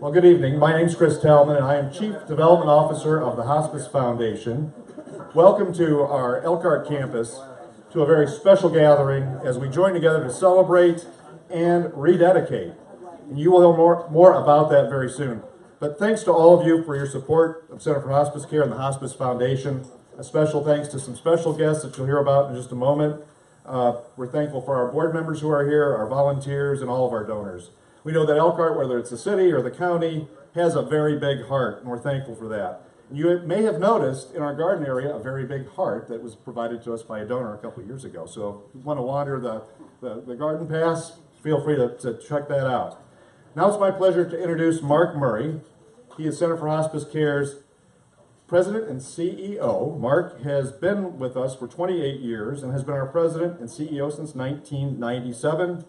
Well, good evening. My name is Chris Taelman, and I am Chief Development Officer of the Hospice Foundation. Welcome to our Elkhart campus, to a very special gathering as we join together to celebrate and rededicate. And you will know more about that very soon. But thanks to all of you for your support of Center for Hospice Care and the Hospice Foundation. A special thanks to some special guests that you'll hear about in just a moment. We're thankful for our board members who are here, our volunteers, and all of our donors. We know that Elkhart, whether it's the city or the county, has a very big heart, and we're thankful for that. You may have noticed in our garden area a very big heart that was provided to us by a donor a couple of years ago. So if you want to wander the garden paths, feel free to check that out. Now it's my pleasure to introduce Mark Murray. He is Center for Hospice Care's President and CEO. Mark has been with us for 28 years and has been our President and CEO since 1997.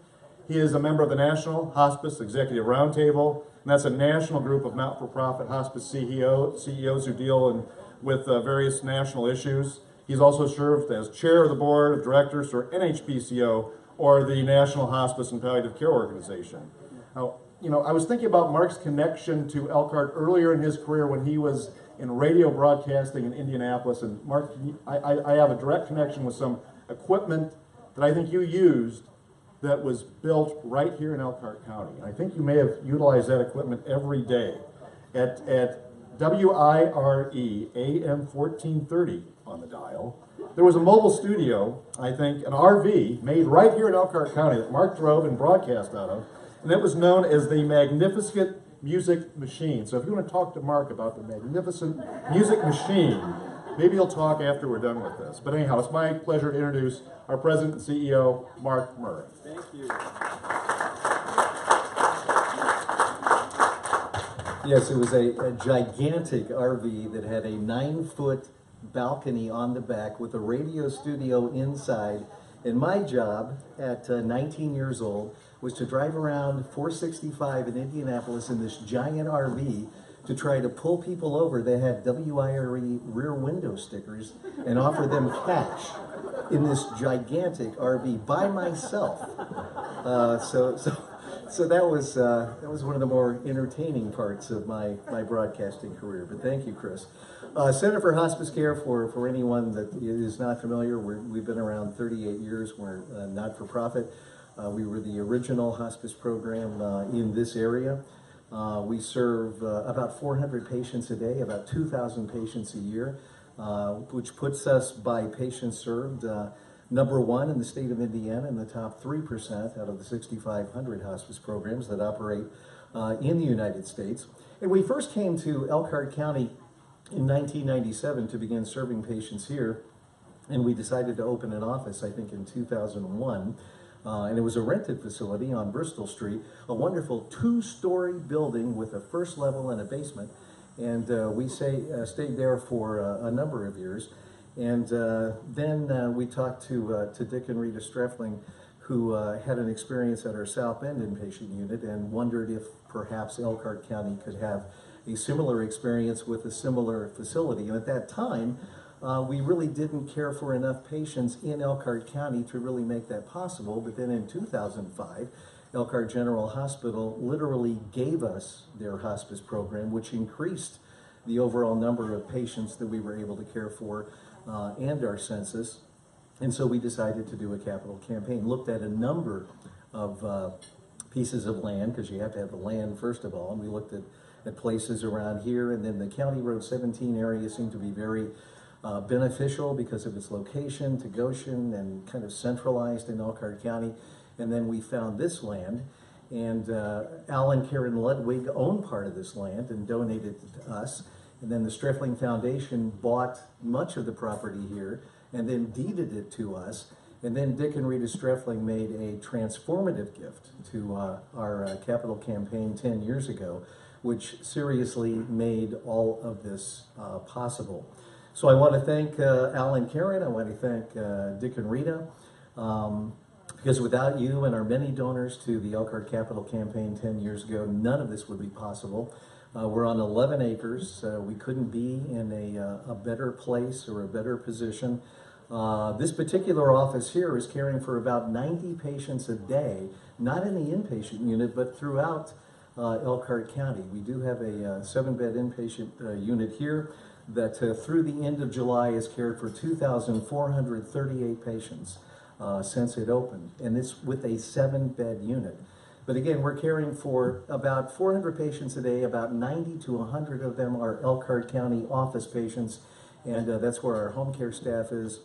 He is a member of the National Hospice Executive Roundtable, and that's a national group of not-for-profit hospice CEOs who deal with various national issues. He's also served as chair of the board of directors for NHPCO, or the National Hospice and Palliative Care Organization. Now, I was thinking about Mark's connection to Elkhart earlier in his career when he was in radio broadcasting in Indianapolis. And Mark, I have a direct connection with some equipment that I think you used that was built right here in Elkhart County. And I think you may have utilized that equipment every day. At WIRE AM 1430 on the dial, there was a mobile studio, I think, an RV made right here in Elkhart County that Mark drove and broadcast out of, and it was known as the Magnificent Music Machine. So if you want to talk to Mark about the Magnificent Music Machine, maybe he'll talk after we're done with this. But anyhow, it's my pleasure to introduce our President and CEO, Mark Murray. Thank you. Yes, it was a gigantic RV that had a 9-foot balcony on the back with a radio studio inside. And my job at 19 years old was to drive around 465 in Indianapolis in this giant RV to try to pull people over that had WIRE rear window stickers and offer them cash in this gigantic RV by myself. So that was one of the more entertaining parts of my broadcasting career. But thank you, Chris. Center for Hospice Care, for anyone that is not familiar, we've been around 38 years. We're not-for-profit. We were the original hospice program in this area. We serve about 400 patients a day, about 2,000 patients a year, which puts us by patients served number one in the state of Indiana in the top 3% out of the 6,500 hospice programs that operate in the United States. And we first came to Elkhart County in 1997 to begin serving patients here, and we decided to open an office, I think, in 2001. And it was a rented facility on Bristol Street, a wonderful 2-story building with a first level and a basement. And we stayed there for a number of years. And then we talked to Dick and Rita Strefling, who had an experience at our South Bend Inpatient Unit and wondered if perhaps Elkhart County could have a similar experience with a similar facility. And at that time, we really didn't care for enough patients in Elkhart County to really make that possible. But then in 2005, Elkhart General Hospital literally gave us their hospice program, which increased the overall number of patients that we were able to care for and our census. And so we decided to do a capital campaign, looked at a number of pieces of land, because you have to have the land first of all, and we looked at places around here, and then the County Road 17 area seemed to be very beneficial because of its location to Goshen and kind of centralized in Elkhart County. And then we found this land, and Al and Karen Ludwig own part of this land and donated it to us. And then the Strefling Foundation bought much of the property here and then deeded it to us. And then Dick and Rita Strefling made a transformative gift to our capital campaign 10 years ago, which seriously made all of this possible. So I want to thank Al and Karen. I want to thank Dick and Rita, because without you and our many donors to the Elkhart Capital Campaign 10 years ago, none of this would be possible. We're on 11 acres. We couldn't be in a better place or a better position. This particular office here is caring for about 90 patients a day, not in the inpatient unit, but throughout Elkhart County. We do have a 7-bed inpatient unit here that through the end of July has cared for 2,438 patients since it opened, and it's with a 7-bed unit. But again, we're caring for about 400 patients a day. About 90 to 100 of them are Elkhart County office patients, and that's where our home care staff is.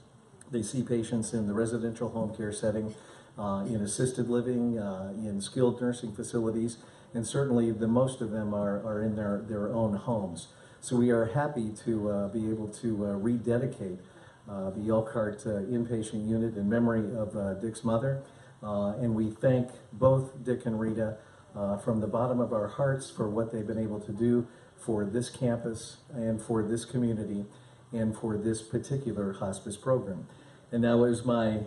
They see patients in the residential home care setting, in assisted living, in skilled nursing facilities, and certainly the most of them are in their own homes. So we are happy to be able to rededicate the Elkhart Inpatient Unit in memory of Dick's mother. And we thank both Dick and Rita from the bottom of our hearts for what they've been able to do for this campus and for this community and for this particular hospice program. And now it is my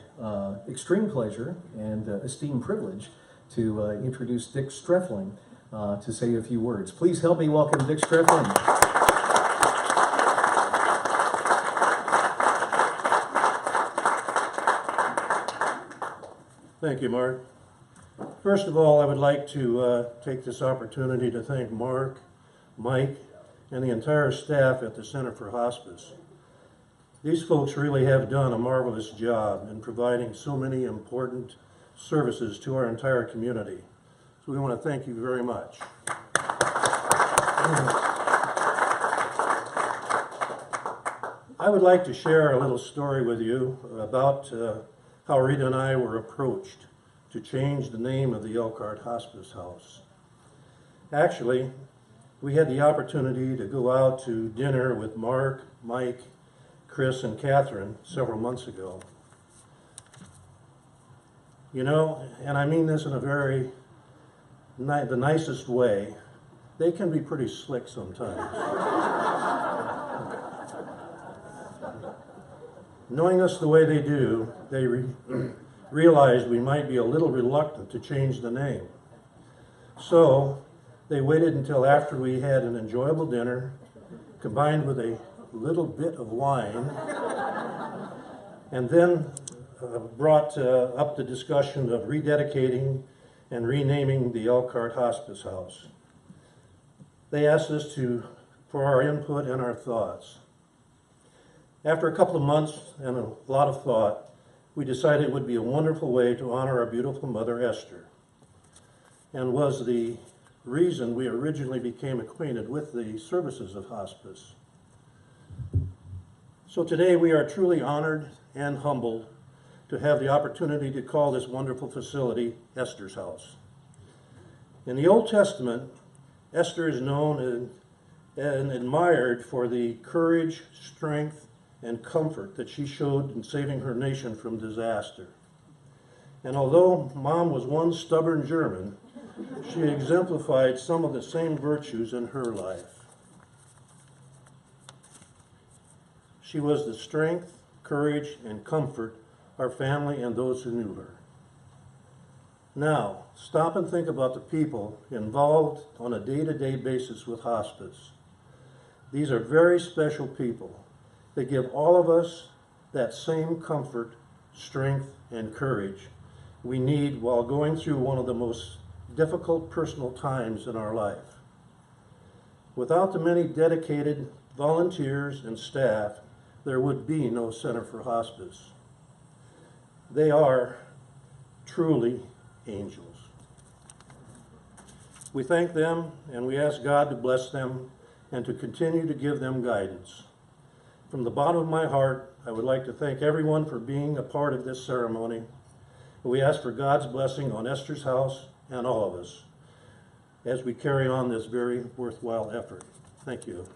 extreme pleasure and esteemed privilege to introduce Dick Strefling to say a few words. Please help me welcome Dick Strefling. Thank you, Mark. First of all, I would like to take this opportunity to thank Mark, Mike, and the entire staff at the Center for Hospice. These folks really have done a marvelous job in providing so many important services to our entire community. So we want to thank you very much. I would like to share a little story with you about how Rita and I were approached to change the name of the Elkhart Hospice House. Actually, we had the opportunity to go out to dinner with Mark, Mike, Chris, and Catherine several months ago. You know, and I mean this in a very the nicest way, they can be pretty slick sometimes. Knowing us the way they do, they realized we might be a little reluctant to change the name. So they waited until after we had an enjoyable dinner, combined with a little bit of wine, and then brought up the discussion of rededicating and renaming the Elkhart Hospice House. They asked us for our input and our thoughts. After a couple of months and a lot of thought, we decided it would be a wonderful way to honor our beautiful mother, Esther, and was the reason we originally became acquainted with the services of hospice. So today we are truly honored and humbled to have the opportunity to call this wonderful facility Esther's House. In the Old Testament, Esther is known and admired for the courage, strength, and comfort that she showed in saving her nation from disaster. And although Mom was one stubborn German, she exemplified some of the same virtues in her life. She was the strength, courage, and comfort our family and those who knew her. Now, stop and think about the people involved on a day-to-day basis with hospice. These are very special people. They give all of us that same comfort, strength, and courage we need while going through one of the most difficult personal times in our life. Without the many dedicated volunteers and staff, there would be no Center for Hospice. They are truly angels. We thank them and we ask God to bless them and to continue to give them guidance. From the bottom of my heart, I would like to thank everyone for being a part of this ceremony. We ask for God's blessing on Esther's House and all of us as we carry on this very worthwhile effort. Thank you.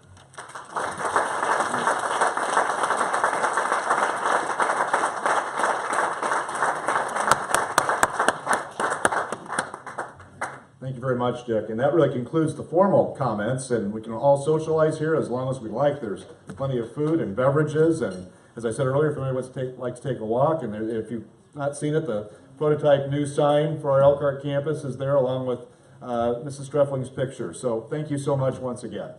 Thank you very much, Dick. And that really concludes the formal comments, and we can all socialize here as long as we like. There's plenty of food and beverages, and as I said earlier, if anyone wants to like to take a walk, and if you've not seen it, the prototype new sign for our Elkhart campus is there along with Mrs. Strefling's picture. So thank you so much once again.